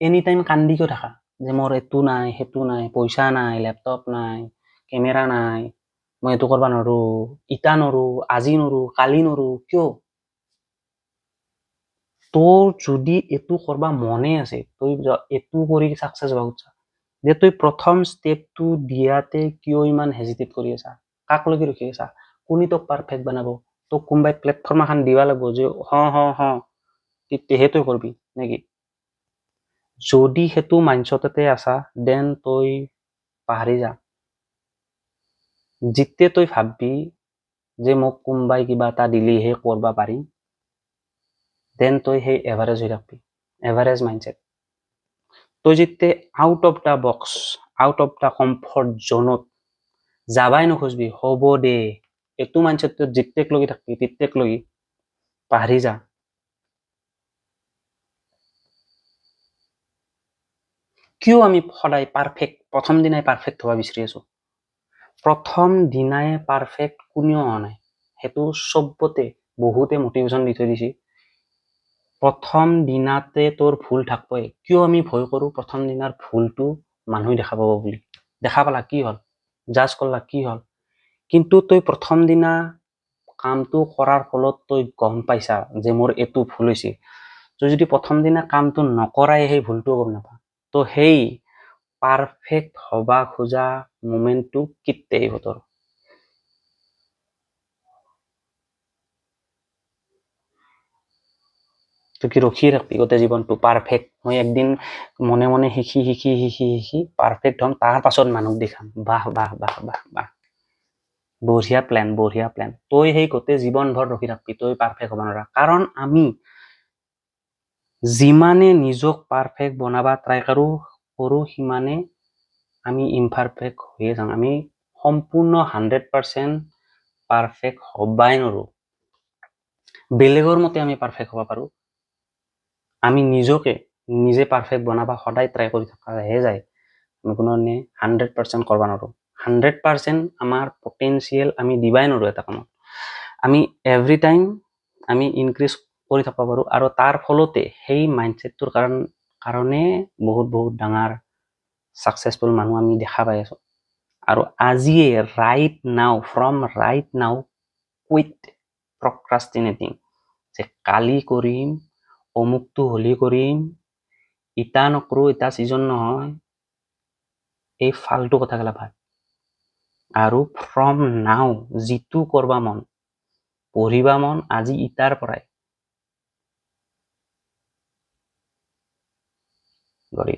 any time কান্দি কিয় থাকা যে মোৰ এইটো নাই সেইটো নাই পইচা নাই লেপটপ নাই কেমেৰা নাই মই এইটো কৰিব নোৱাৰো ইটা নোৱাৰো আজি নোৱাৰো কালি নোৱাৰো কিয় তোৰ যদি এইটো কৰবা মনে আছে তই এইটো কৰি সাকসেস হোৱা উৎসাহ যে তই প্ৰথম ষ্টেপটো দিয়াতে কিয় ইমান হেজিটেট কৰি আছা কাক লগি ৰখি আছা কোনে তোক পাৰফেক্ট বনাব তোক কোনোবাই প্লেটফৰ্ম এখন দিবা লাগিব যে তেতিয়াহে তই কৰবি নেকি যদি সেইটো মাইণ্ডছেটতে আছা দেন তই পাহৰি যা যেতিয়া তই ভাববি যে মোক কোনোবাই কিবা এটা দিলেহে কৰবা পাৰিম দেন তই সেই এভাৰেজ হৈ থাকবি এভাৰেজ মাইণ্ডছেট তই যেতিয়া out of the box out of the comfort জোনত যাবাই নোখোজবি হ'ব দে এইটো মাইণ্ডছেট যেতিয়াক লগি থাকবি তেতিয়াক লগি পাহৰি যা কিয় আমি সদায় পাৰফেক্ট প্ৰথম দিনাই পাৰফেক্ট হ'ব বিচাৰি আছো প্ৰথম দিনাই পাৰফেক্ট কোনেও হোৱা নাই সেইটো চবতে বহুতে মটিভেশ্যন দি থৈ দিছে প্ৰথম দিনাতে তোৰ ভুল থাকবই কিয় আমি ভয় কৰো প্ৰথম দিনাৰ ভুলটো মানুহে দেখা পাব বুলি দেখা পালা কি হল জাজ কৰলা কি হল কিন্তু তই প্ৰথম দিনা কামটো কৰাৰ ফলত তই গম পাইছা যে মোৰ এইটো ভুল হৈছে তই যদি প্ৰথম দিনা কামটো নকৰাই সেই ভুলটো গম নাপা তো সেই পাৰফেক্ট হবা খোজা মোমেন্টটো কিত্তে হতৰ তুই কি ৰখিয়ে থাকবি গোটেই জীৱনটো পাৰফেক্ট মই একদিন মনে মনে শিকি পাৰফেক্ট হম তাৰ পাছত মানুহ দেখাম বাহ বাহ বাহ বাহ বাহ বঢ়িয়া প্লেন তই সেই গোটেই জীৱন ভৰ ৰখি থাকবি তই পাৰফেক্ট হব নোৱাৰা কাৰণ আমি যিমানে নিজক পাৰফেক্ট বনাবা ট্ৰাই কৰো সিমানে আমি ইমপাৰফেক্ট হয়ে যাম আমি সম্পূৰ্ণ 100% পাৰফেক্ট হবাই নোৱাৰো বেলেগৰ মতে আমি পাৰফেক্ট হব পাৰো আমি নিজকে নিজে পাৰফেক্ট বনাবা সদায় ট্ৰাই কৰি থাকাহে যায় আমি কোনো 100% কৰবা নোৱাৰো 100% আমাৰ পটেনশিয়েল আমি দিবাই নোৱাৰো এটা কামত আমি এভৰি টাইম আমি ইনক্ৰিজ কৰি থাকবা পাৰো আৰু তাৰ ফলতে সেই মাইণ্ডছেটটোৰ কাৰণে বহুত ডাঙৰ সাকসেসফুল মানুহ আমি দেখা পাই আছো আৰু আজিয়ে ফ্ৰম ৰাইট নাও কুইট প্ৰক্ৰাষ্টিনেটিং যে কালি কৰিম অমুকটো হলি কৰিম ইটা নকৰো ইটা সিজন নহয় এই ফালতু কথা গেলা ভাব আৰু ফ্ৰম নাও যিটো কৰবা মন পঢ়িবা মন আজি ইটাৰ পৰাই গঢ়ি